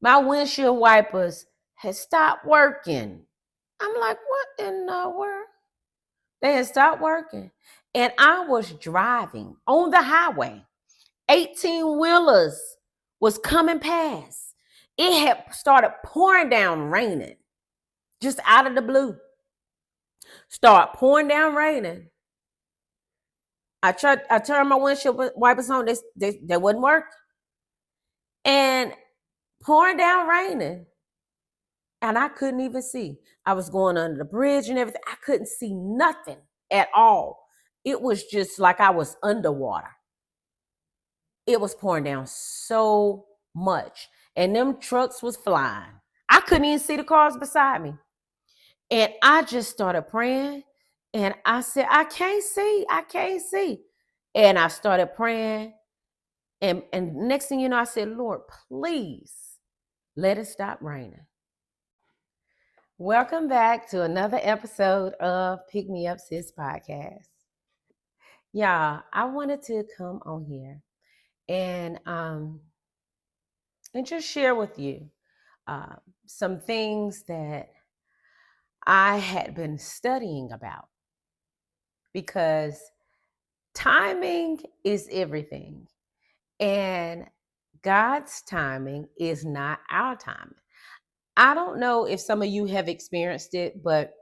My windshield wipers had stopped working. I'm like, what in the world? They had stopped working. And I was driving on the highway. 18 wheelers was coming past. It had started pouring down raining just out of the blue. Start pouring down raining. I turned my windshield wipers on. They wouldn't work. And pouring down raining. And I couldn't even see. I was going under the bridge and everything. I couldn't see nothing at all. It was just like I was underwater. It was pouring down so much. And them trucks was flying. I couldn't even see the cars beside me. And I just started praying. And I said, I can't see. I can't see. And I started praying. And next thing you know, I said, Lord, please let it stop raining. Welcome back to another episode of Pick Me Up Sis podcast. Yeah, I wanted to come on here and just share with you uh, some things that I had been studying about, because timing is everything, and God's timing is not our timing. I don't know if some of you have experienced it, but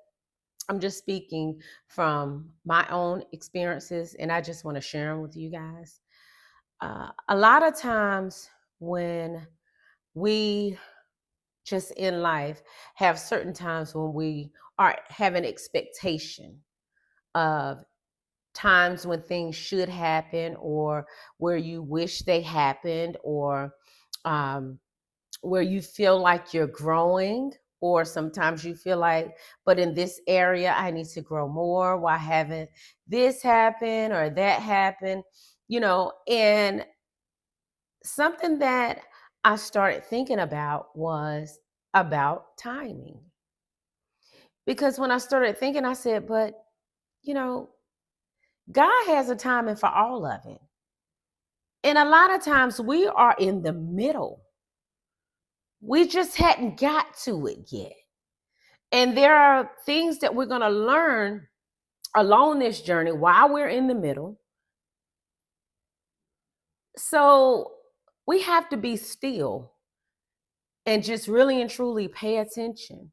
I'm just speaking from my own experiences, and I just want to share them with you guys. A lot of times when we just in life have certain times when we are having expectation of times when things should happen, or where you wish they happened, or um, where you feel like you're growing, or sometimes you feel like, but in this area I need to grow more. Why haven't this happened or that happened? And something that I started thinking about was about timing. Because when I started thinking, I said, but you know God has a timing for all of it. And a lot of times we are in the middle. We just hadn't got to it yet. And there are things that we're going to learn along this journey while we're in the middle. So we have to be still and just really and truly pay attention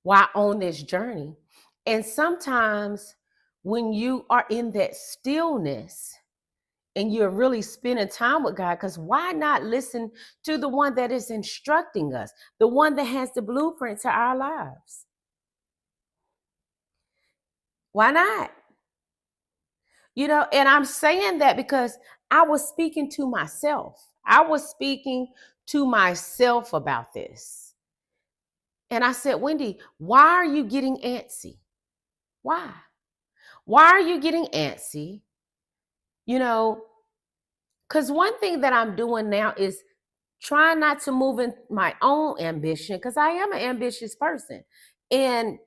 while on this journey. And sometimes when you are in that stillness and you're really spending time with God, because why not listen to the one that is instructing us, the one that has the blueprint to our lives? Why not? And I'm saying that because I was speaking to myself. I was speaking to myself about this. And I said, Wendy, why are you getting antsy? Why? Why are you getting antsy? Because one thing that I'm doing now is trying not to move in my own ambition, because I am an ambitious person. And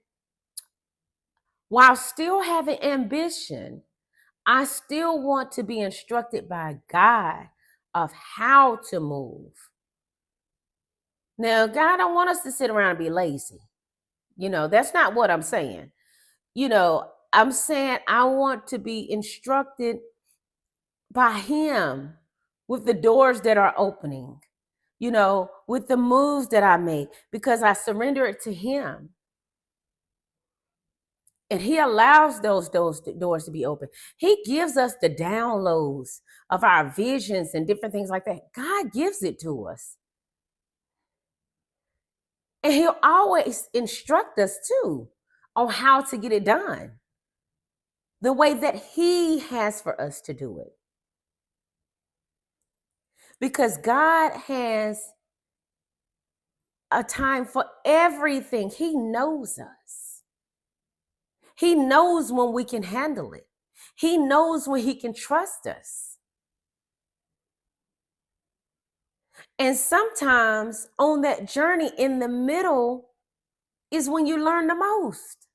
while still having ambition, I still want to be instructed by God of how to move. Now, God don't want us to sit around and be lazy. That's not what I'm saying. I'm saying I want to be instructed by Him with the doors that are opening, with the moves that I make, because I surrender it to Him. And He allows those doors to be open. He gives us the downloads of our visions and different things like that. God gives it to us. And He'll always instruct us too on how to get it done the way that He has for us to do it. Because God has a time for everything. He knows us. He knows when we can handle it. He knows when He can trust us. And sometimes on that journey in the middle is when you learn the most.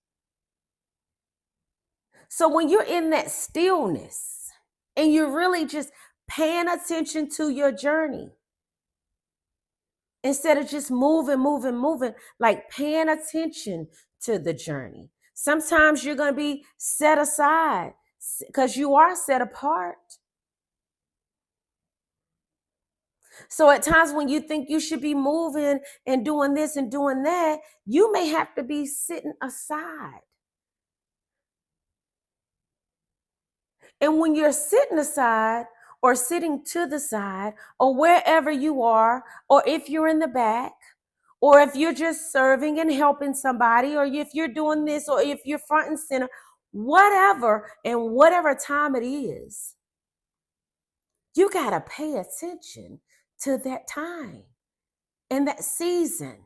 So when you're in that stillness and you're really just paying attention to your journey instead of just moving, like paying attention to the journey. Sometimes you're going to be set aside because you are set apart. So at times when you think you should be moving and doing this and doing that, you may have to be sitting aside. And when you're sitting aside or sitting to the side or wherever you are, or if you're in the back, or if you're just serving and helping somebody, or if you're doing this, or if you're front and center, whatever, and whatever time it is, you got to pay attention to that time and that season.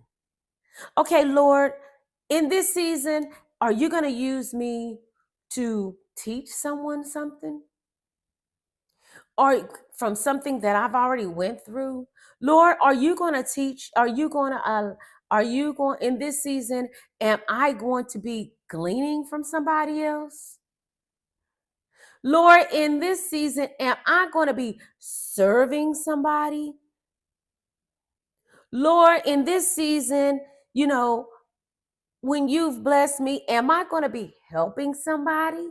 Okay, Lord, in this season, are you going to use me to teach someone something? Or from something that I've already went through? Lord, are you going to teach? Are you going in this season? Am I going to be gleaning from somebody else? Lord, in this season, am I going to be serving somebody? Lord, in this season, you know, when you've blessed me, am I going to be helping somebody?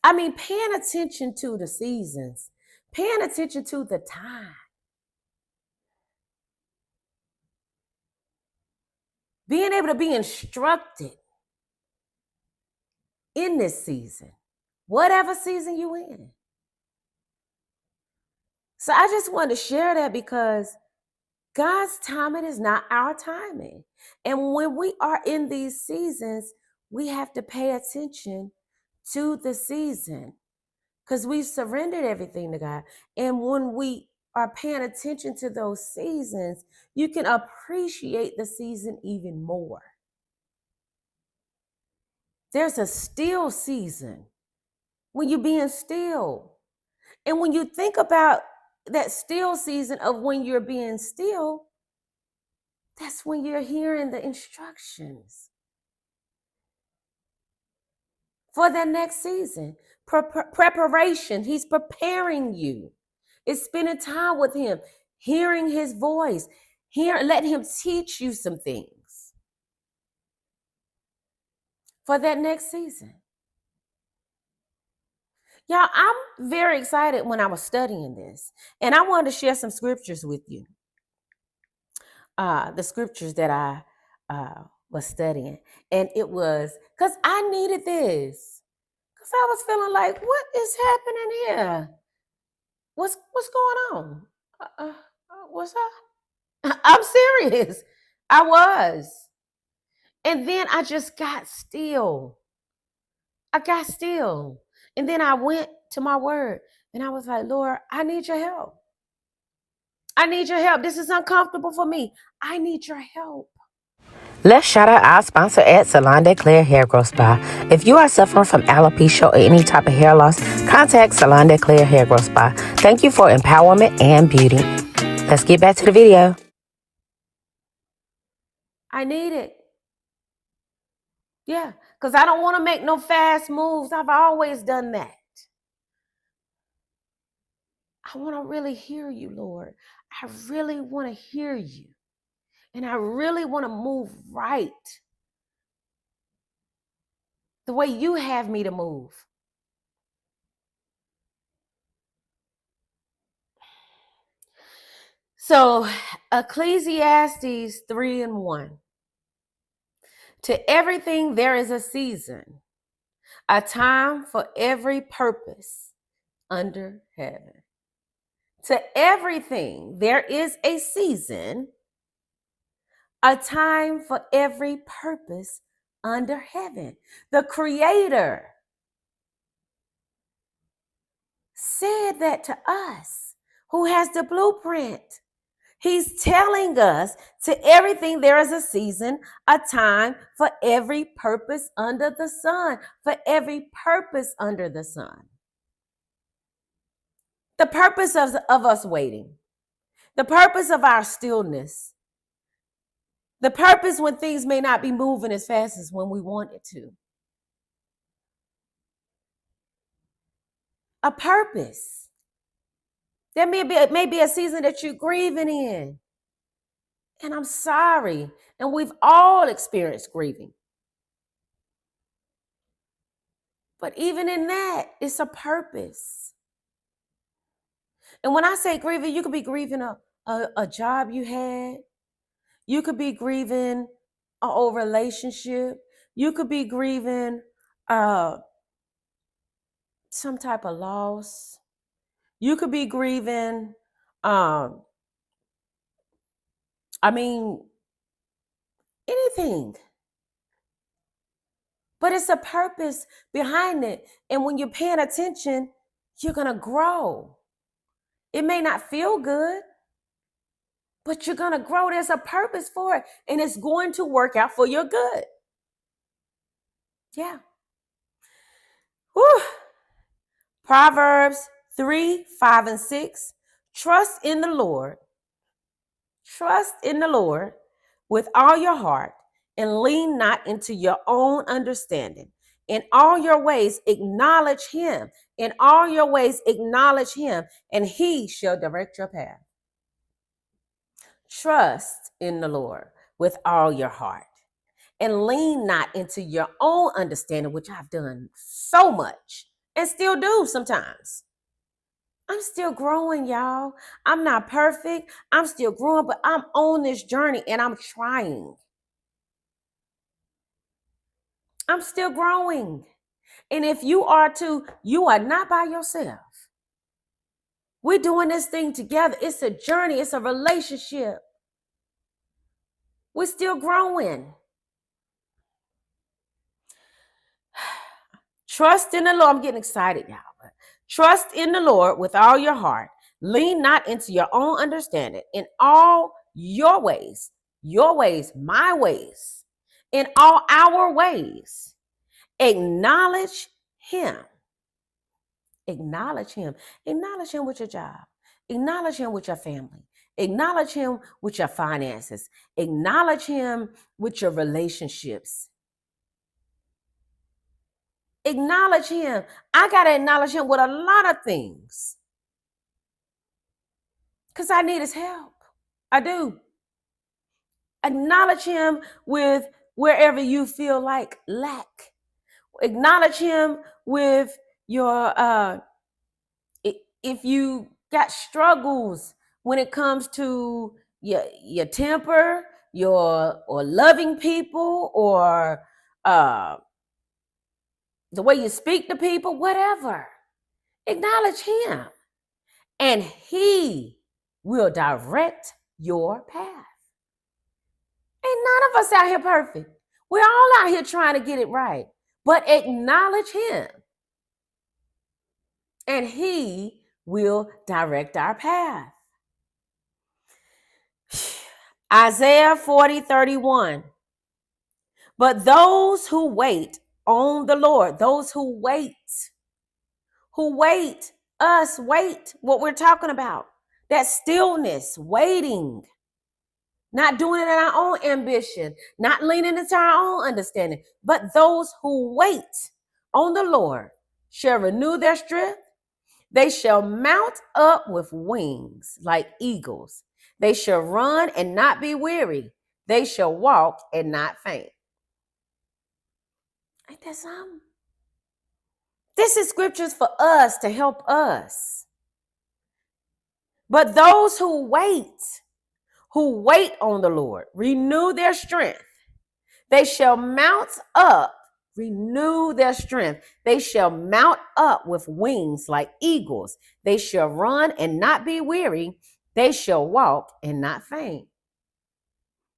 I mean, paying attention to the seasons, paying attention to the time, being able to be instructed in this season, whatever season you in. So I just wanted to share that because God's timing is not our timing. And when we are in these seasons, we have to pay attention to the season because we've surrendered everything to God. And when we are paying attention to those seasons, you can appreciate the season even more. There's a still season when you're being still. And when you think about that still season of when you're being still, that's when you're hearing the instructions for that next season. Preparation. He's preparing you. It's spending time with him, hearing his voice, letting him teach you some things for that next season. Y'all, I'm very excited when I was studying this, and I wanted to share some scriptures with you. The scriptures that I was studying, and it was because I needed this. Because I was feeling like, what is happening here? What's going on? What's up? I'm serious. I was. And then I just got still. I got still. And then I went to my word and I was like, Lord, I need your help. I need your help. This is uncomfortable for me. I need your help. Let's shout out our sponsor at Salon de Claire Hair Growth Spa. If you are suffering from alopecia or any type of hair loss, contact Salon de Claire Hair Growth Spa. Thank you for empowerment and beauty. Let's get back to the video. I need it. Yeah, because I don't want to make no fast moves. I've always done that. I want to really hear you, Lord. I really want to hear you. And I really want to move right the way you have me to move. So, Ecclesiastes 3:1. To everything there is a season, a time for every purpose under heaven. To everything there is a season, a time for every purpose under heaven. The Creator said that to us, who has the blueprint. He's telling us to everything there is a season, a time for every purpose under the sun, for every purpose under the sun. The purpose of us waiting, the purpose of our stillness, the purpose when things may not be moving as fast as when we want it to. A purpose. There may be a season that you're grieving in. And I'm sorry. And we've all experienced grieving. But even in that, it's a purpose. And when I say grieving, you could be grieving a job you had. You could be grieving an old relationship. You could be grieving uh, some type of loss. You could be grieving, um, I mean, anything. But it's a purpose behind it. And when you're paying attention, you're going to grow. It may not feel good, but you're going to grow. There's a purpose for it, and it's going to work out for your good. Yeah. Whew. Proverbs 3, 5, and 6. Trust in the Lord. Trust in the Lord with all your heart and lean not into your own understanding. In all your ways, acknowledge him. In all your ways, acknowledge him, and he shall direct your path. Trust in the Lord with all your heart and lean not into your own understanding, which I've done so much and still do sometimes. I'm still growing, y'all. I'm not perfect. I'm still growing, but I'm on this journey and I'm trying. I'm still growing. And if you are too, you are not by yourself. We're doing this thing together. It's a journey, it's a relationship. We're still growing. Trust in the Lord. I'm getting excited, y'all. But trust in the Lord with all your heart. Lean not into your own understanding. In all your ways, my ways, in all our ways, acknowledge him. Acknowledge him. Acknowledge him with your job. Acknowledge him with your family. Acknowledge him with your finances. Acknowledge him with your relationships. Acknowledge him. I got to acknowledge him with a lot of things because I need his help. I do. Acknowledge him with wherever you feel like lack. Acknowledge him with your, if you got struggles when it comes to your temper, or loving people, or the way you speak to people, whatever. Acknowledge him, and he will direct your path. Ain't none of us out here perfect. We're all out here trying to get it right. But acknowledge him, and he will direct our path. Isaiah 40:31. But those who wait on the Lord, those who wait, wait, what we're talking about, that stillness, waiting, not doing it in our own ambition, not leaning into our own understanding, but those who wait on the Lord shall renew their strength. They shall mount up with wings like eagles. They shall run and not be weary. They shall walk and not faint. Ain't that something? This is scriptures for us to help us. But those who wait on the Lord, renew their strength. They shall mount up, renew their strength. They shall mount up with wings like eagles. They shall run and not be weary. They shall walk and not faint.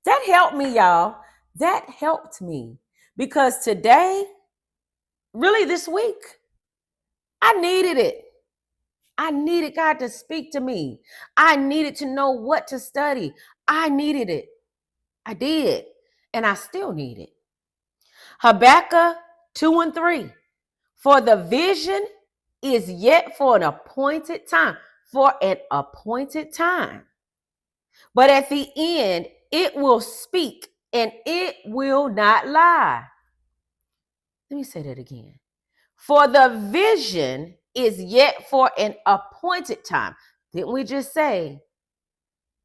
That helped me, y'all. That helped me because today, really this week, I needed it. I needed God to speak to me. I needed to know what to study. I needed it. I did. And I still need it. Habakkuk 2:3. For the vision is yet for an appointed time. For an appointed time. But at the end, it will speak and it will not lie. Let me say that again. For the vision is yet for an appointed time. Didn't we just say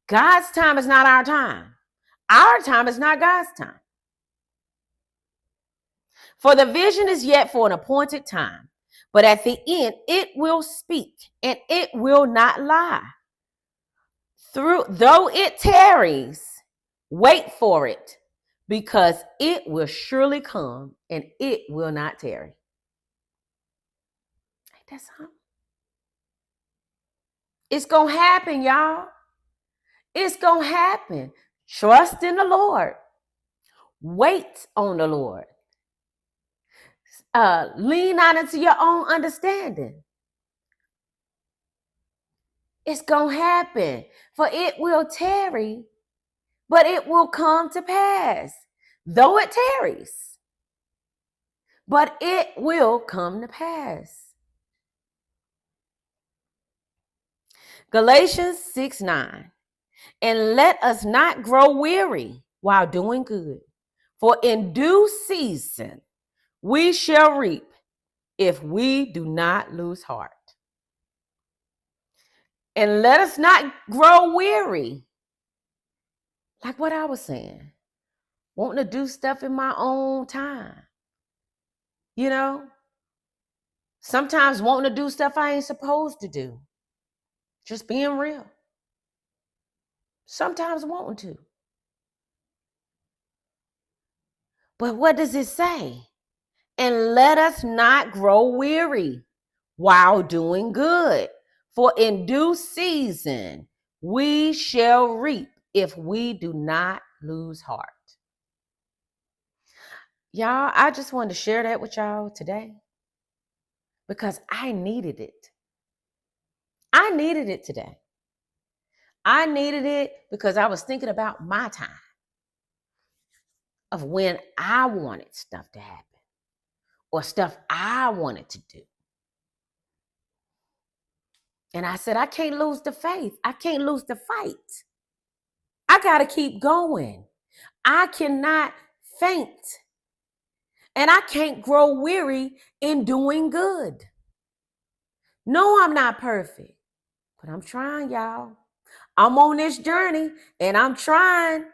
God's time is not our time? Our time is not God's time. For the vision is yet for an appointed time, but at the end it will speak and it will not lie. Though it tarries, wait for it, because it will surely come and it will not tarry. Ain't that something? It's going to happen, y'all. It's going to happen. Trust in the Lord. Wait on the Lord. Lean not into your own understanding. It's going to happen. For it will tarry, but it will come to pass. Though it tarries, but it will come to pass. Galatians 6:9. And let us not grow weary while doing good, for in due season we shall reap if we do not lose heart. And let us not grow weary. Like what I was saying, wanting to do stuff in my own time. You know, sometimes wanting to do stuff I ain't supposed to do. Just being real. Sometimes wanting to. But what does it say? And let us not grow weary while doing good, for in due season we shall reap if we do not lose heart. Y'all, I just wanted to share that with y'all today because I needed it. I needed it today. I needed it because I was thinking about my time of when I wanted stuff to happen or stuff I wanted to do. And I said, I can't lose the faith. I can't lose the fight. I got to keep going. I cannot faint. And I can't grow weary in doing good. No, I'm not perfect, but I'm trying, y'all. I'm on this journey and I'm trying.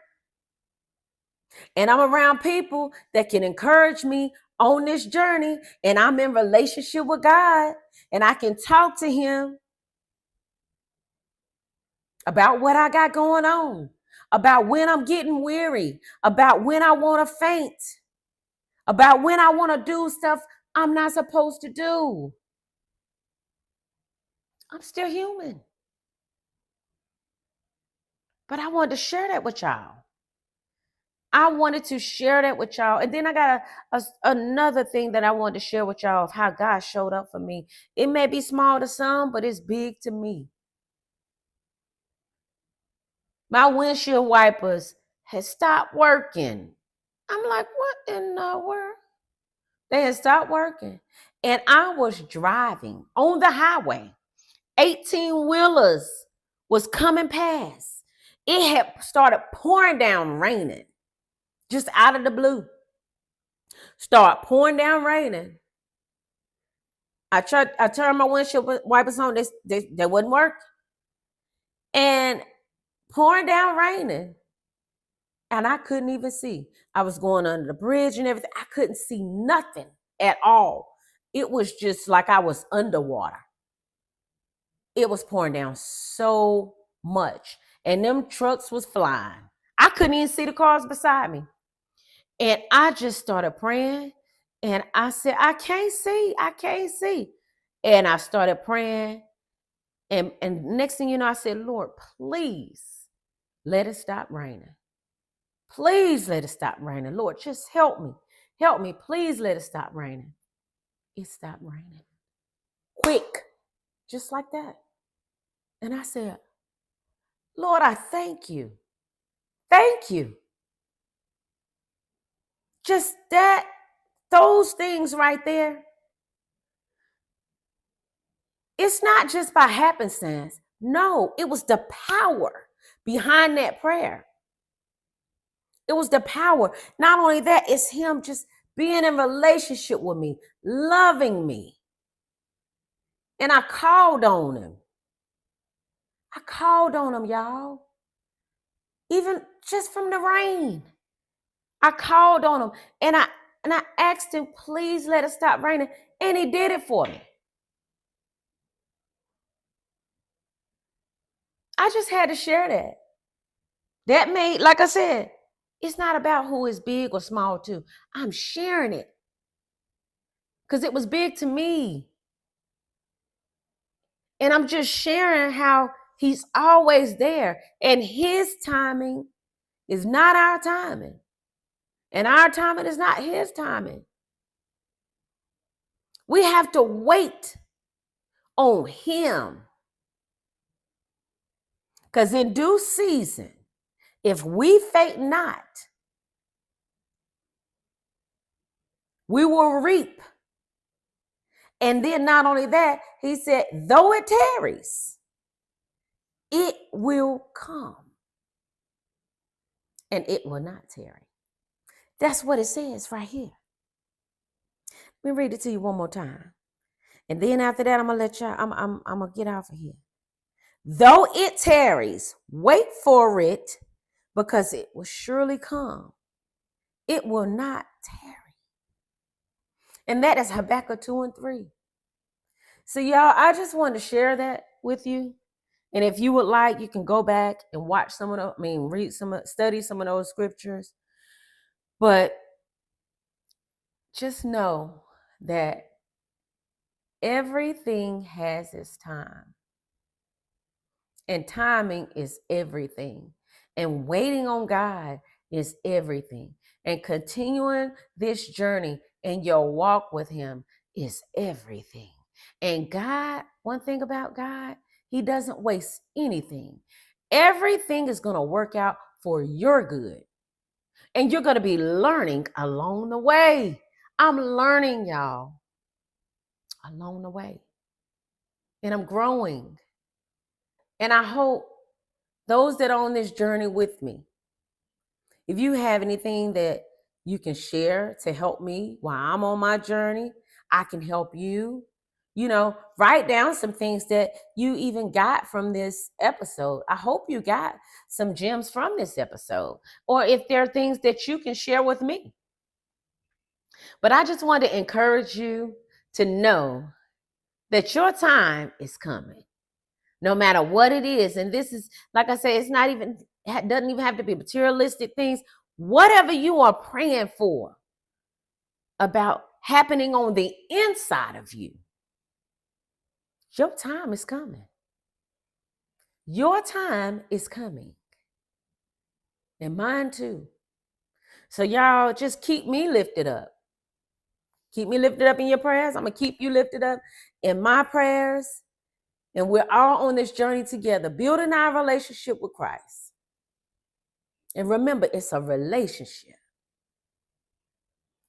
And I'm around people that can encourage me on this journey. And I'm in relationship with God and I can talk to him about what I got going on, about when I'm getting weary, about when I want to faint, about when I want to do stuff I'm not supposed to do. I'm still human. But I wanted to share that with y'all. I wanted to share that with y'all. And then I got another thing that I wanted to share with y'all of how God showed up for me. It may be small to some, but it's big to me. My windshield wipers had stopped working. I'm like, what in the world? They had stopped working. And I was driving on the highway. 18-wheelers was coming past. It had started pouring down raining. Just out of the blue. Start pouring down raining. I turned my windshield wipers on. They wouldn't work. And pouring down raining. And I couldn't even see. I was going under the bridge and everything. I couldn't see nothing at all. It was just like I was underwater. It was pouring down so much. And them trucks was flying. I couldn't even see the cars beside me. And I just started praying. And I said, I can't see. And I started praying. And next thing you know, I said, Lord, please let it stop raining. Please let it stop raining. Lord, just help me. Help me. Please let it stop raining. It stopped raining. Quick. Just like that. And I said, Lord, I thank you. Thank you. Just that, those things right there. It's not just by happenstance. No, it was the power behind that prayer. It was the power. Not only that, it's him just being in relationship with me, loving me. And I called on him. I called on him, y'all. Even just from the rain. I called on him and I asked him, please let it stop raining. And he did it for me. I just had to share that. That made, like I said, it's not about who is big or small too. I'm sharing it because it was big to me. And I'm just sharing how he's always there. And his timing is not our timing. And our timing is not his timing. We have to wait on him. Because in due season, if we faint not, we will reap. And then not only that, he said, though it tarries, it will come. And it will not tarry. That's what it says right here. Let me read it to you one more time. And then after that, I'm gonna let y'all, I'm gonna get off of here. Though it tarries, wait for it, because it will surely come. It will not tarry. And that is Habakkuk 2 and 3. So y'all, I just wanted to share that with you. And if you would like, you can go back and watch study some of those scriptures. But just know that everything has its time. And timing is everything. And waiting on God is everything. And continuing this journey and your walk with him is everything. And God, one thing about God, he doesn't waste anything. Everything is going to work out for your good. And you're going to be learning along the way. I'm learning, y'all, along the way. And I'm growing. And I hope those that are on this journey with me, if you have anything that you can share to help me while I'm on my journey, I can help you. Write down some things that you even got from this episode. I hope you got some gems from this episode, or if there are things that you can share with me. But I just want to encourage you to know that your time is coming, no matter what it is. And this is, like I say, doesn't even have to be materialistic things. Whatever you are praying for about happening on the inside of you, your time is coming. Your time is coming. And mine too. So y'all just keep me lifted up. Keep me lifted up in your prayers. I'm going to keep you lifted up in my prayers. And we're all on this journey together, building our relationship with Christ. And remember, it's a relationship.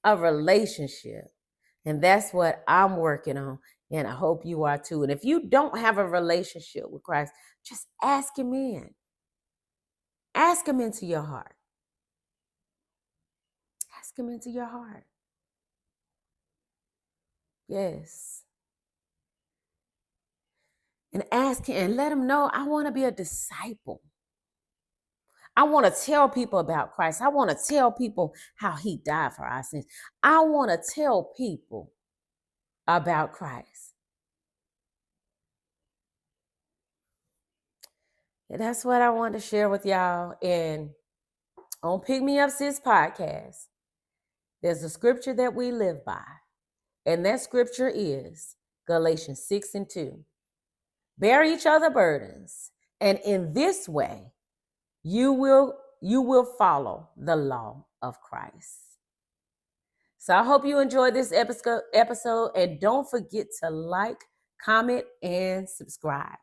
A relationship. And that's what I'm working on. And I hope you are too. And if you don't have a relationship with Christ, just ask him in. Ask him into your heart. Ask him into your heart. Yes. And ask him and let him know, I want to be a disciple. I want to tell people about Christ. I want to tell people how he died for our sins. I want to tell people about Christ. And that's what I want to share with y'all. And on Pick Me Up Sis podcast, there's a scripture that we live by. And that scripture is Galatians 6 and 2. Bear each other burdens. And in this way, you will follow the law of Christ. So I hope you enjoyed this episode, and don't forget to like, comment, and subscribe.